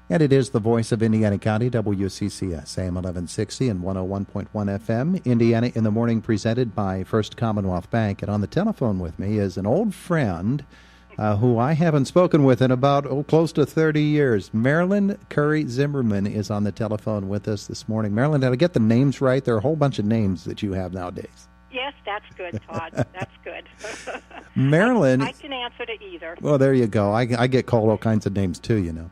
And it is the voice of Indiana County, WCCS, AM 1160 and 101.1 FM. Indiana in the Morning, presented by First Commonwealth Bank. And on the telephone with me is an old friend who I haven't spoken with in about, close to 30 years. Marilyn Zimmerman is on the telephone with us this morning. Marilyn, did I get the names right? There are a whole bunch of names that you have nowadays. Yes, that's good, Todd. That's good. Marilyn. I can answer to either. Well, there you go. I get called all kinds of names, too, you know.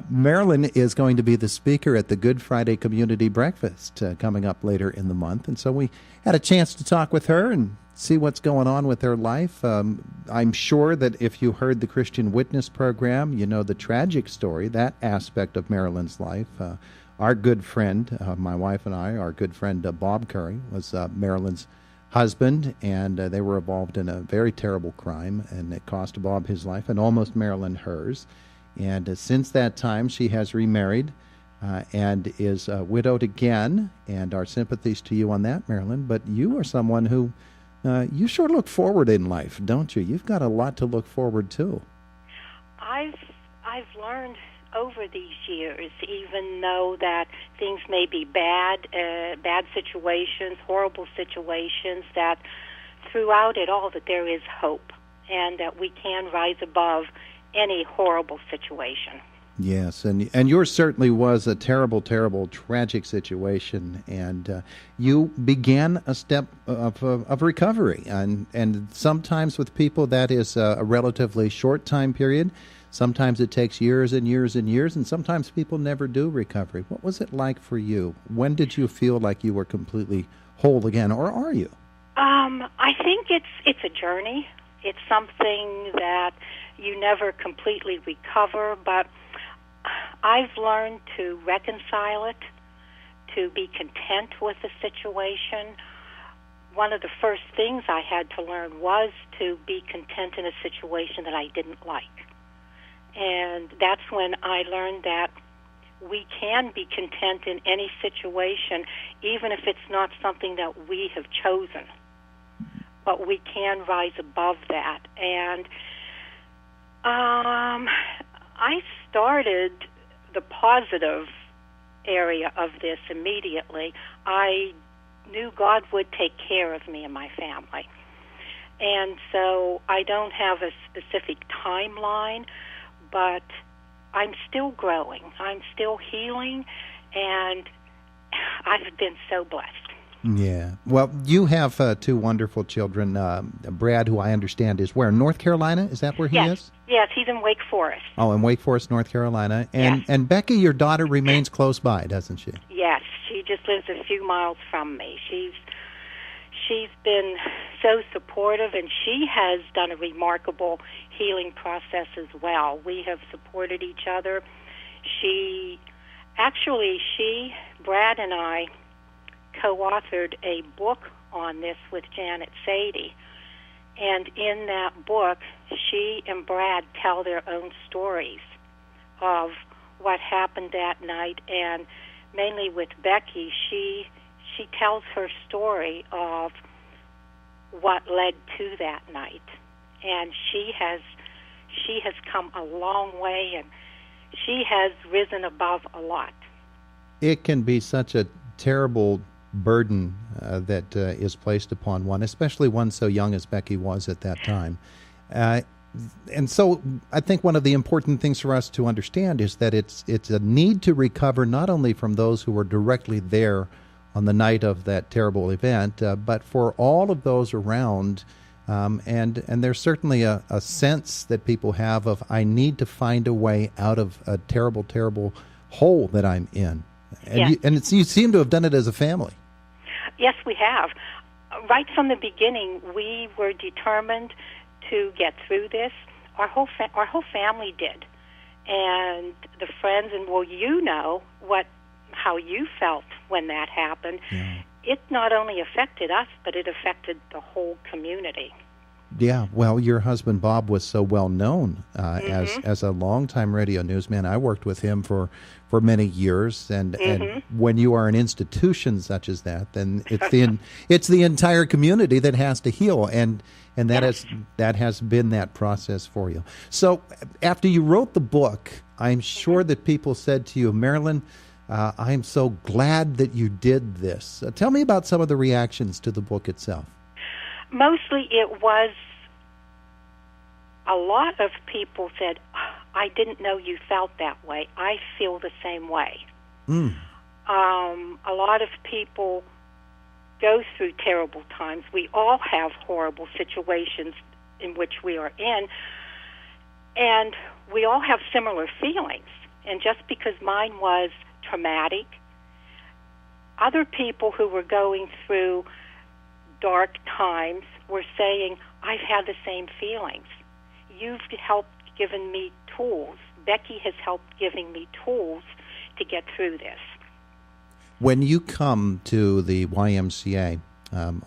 Marilyn is going to be the speaker at the Good Friday Community Breakfast coming up later in the month. And so we had a chance to talk with her and see what's going on with her life. I'm sure that if you heard the Christian Witness program, you know the tragic story, that aspect of Marilyn's life. Our good friend, my wife and I, our good friend Bob Curry, was Marilyn's husband, and they were involved in a very terrible crime, and it cost Bob his life and almost Marilyn hers. And since that time, she has remarried and is widowed again, and our sympathies to you on that, Marilyn. But you are someone who, you sure look forward in life, don't you? You've got a lot to look forward to. I've learned over these years, even though that things may be bad situations, horrible situations, that throughout it all that there is hope and that we can rise above any horrible situation. Yes, and yours certainly was a terrible, terrible, tragic situation, and you began a step of recovery, and sometimes with people that is a relatively short time period. Sometimes it takes years and years and years, and sometimes people never do recovery. What was it like for you? When did you feel like you were completely whole again, or are you? I think it's a journey. It's something that you never completely recover, but I've learned to reconcile it, to be content with the situation. One of the first things I had to learn was to be content in a situation that I didn't like. And that's when I learned that we can be content in any situation, even if it's not something that we have chosen. But we can rise above that. And I started the positive area of this immediately. I knew God would take care of me and my family. And so I don't have a specific timeline, but I'm still growing. I'm still healing, and I've been so blessed. Yeah. Well, you have two wonderful children. Brad, who I understand is where? North Carolina? Is that where he is? Yes, he's in Wake Forest. Oh, in Wake Forest, North Carolina. And yes. And Becky, your daughter, remains close by, doesn't she? Yes, she just lives a few miles from me. She's been so supportive, and she has done a remarkable healing process as well. We have supported each other. Brad and I co-authored a book on this with Janet Sadie. And in that book, she and Brad tell their own stories of what happened that night. And mainly with Becky, she tells her story of what led to that night. And she has come a long way, and she has risen above a lot. It can be such a terrible burden that is placed upon one, especially one so young as Becky was at that time. And so I think one of the important things for us to understand is that it's a need to recover not only from those who were directly there on the night of that terrible event, but for all of those around. And there's certainly a sense that people have of, I need to find a way out of a terrible, terrible hole that I'm in. And, yes. You seem to have done it as a family. Yes, we have. Right from the beginning, we were determined to get through this. Our whole family did, and the friends. And well, you know how you felt when that happened. Yeah. It not only affected us, but it affected the whole community. Yeah, well, your husband Bob was so well known as a longtime radio newsman. I worked with him for many years, and when you are an institution such as that, then it's the entire community that has to heal, and that has been that process for you. So after you wrote the book, I'm sure that people said to you, Marilyn, I'm so glad that you did this. Tell me about some of the reactions to the book itself. Mostly it was a lot of people said, I didn't know you felt that way. I feel the same way. A lot of people go through terrible times. We all have horrible situations in which we are in, and we all have similar feelings. And just because mine was traumatic, other people who were going through dark times were saying, I've had the same feelings. You've helped given me tools. Becky has helped giving me tools to get through this. When you come to the YMCA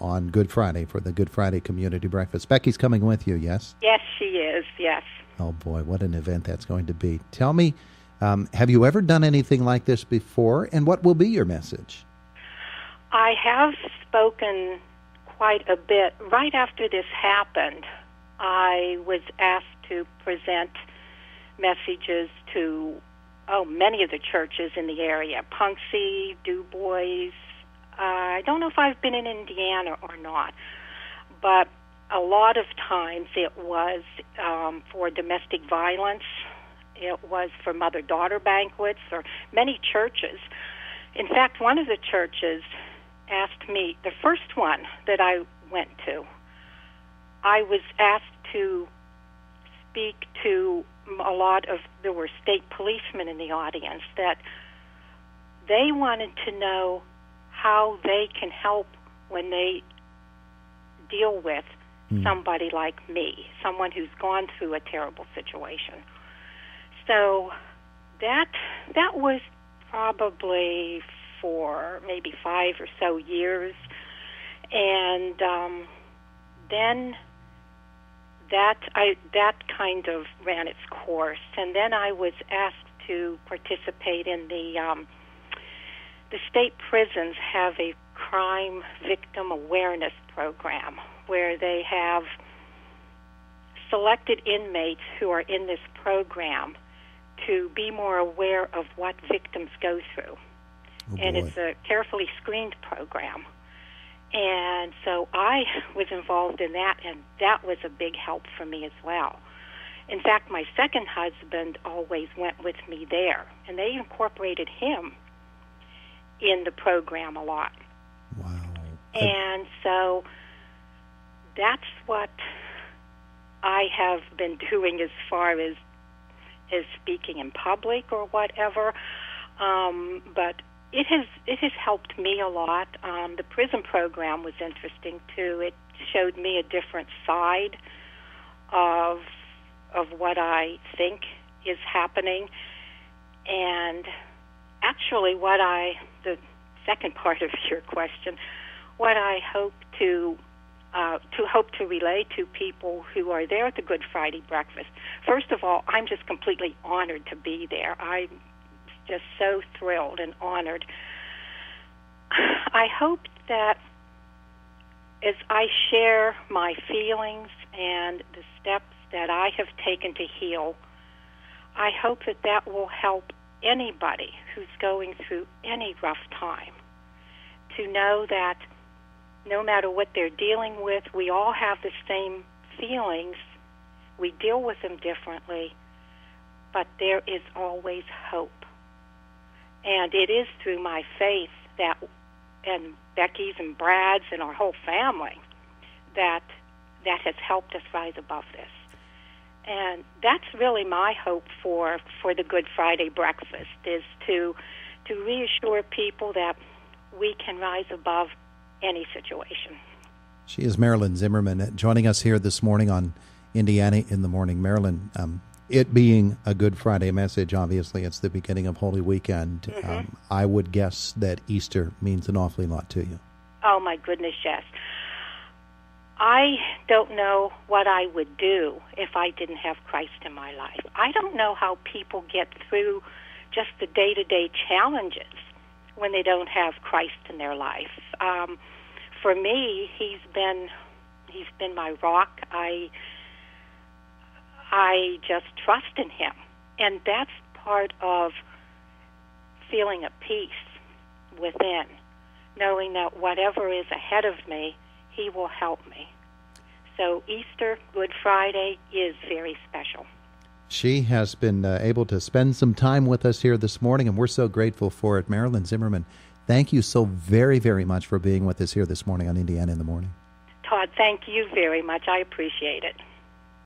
on Good Friday for the Good Friday Community Breakfast, Becky's coming with you, yes? Yes, she is, yes. Oh, boy, what an event that's going to be. Tell me, have you ever done anything like this before, and what will be your message? I have spoken quite a bit. Right after this happened, I was asked to present messages to many of the churches in the area, Punxsutawney, Du Bois. I don't know if I've been in Indiana or not, but a lot of times it was for domestic violence. It was for mother-daughter banquets, or many churches. In fact, one of the churches asked me, the first one that I went to, I was asked to speak to there were state policemen in the audience, that they wanted to know how they can help when they deal with somebody like me, someone who's gone through a terrible situation. So that was probably for maybe 5 or so years, and then that kind of ran its course, and then I was asked to participate in the state prisons have a crime victim awareness program where they have selected inmates who are in this program to be more aware of what victims go through. And it's a carefully screened program. And so I was involved in that, and that was a big help for me as well. In fact, my second husband always went with me there, and they incorporated him in the program a lot. Wow. And so that's what I have been doing as far as speaking in public or whatever. But it has helped me a lot. The prison program was interesting too. It showed me a different side of what I think is happening, and actually, the second part of your question, what I hope to relay to people who are there at the Good Friday breakfast. First of all, I'm just completely honored to be there. I'm just so thrilled and honored. I hope that as I share my feelings and the steps that I have taken to heal, I hope that will help anybody who's going through any rough time to know that no matter what they're dealing with, we all have the same feelings. We deal with them differently, but there is always hope. And it is through my faith and Becky's and Brad's and our whole family that has helped us rise above this. And that's really my hope for the Good Friday breakfast, is to reassure people that we can rise above any situation. She is Marilyn Zimmerman joining us here this morning on Indiana in the Morning. Marilyn, it being a Good Friday message, obviously it's the beginning of Holy Weekend. I would guess that Easter means an awfully lot to you. Oh, my goodness, yes. I don't know what I would do if I didn't have Christ in my life. I don't know how people get through just the day-to-day challenges when they don't have Christ in their life. For me, he's been my rock. I just trust in him, and that's part of feeling at peace within, knowing that whatever is ahead of me, he will help me. So Easter, Good Friday, is very special. She has been able to spend some time with us here this morning, and we're so grateful for it. Marilyn Zimmerman, thank you so very, very much for being with us here this morning on Indiana in the Morning. Todd, thank you very much. I appreciate it.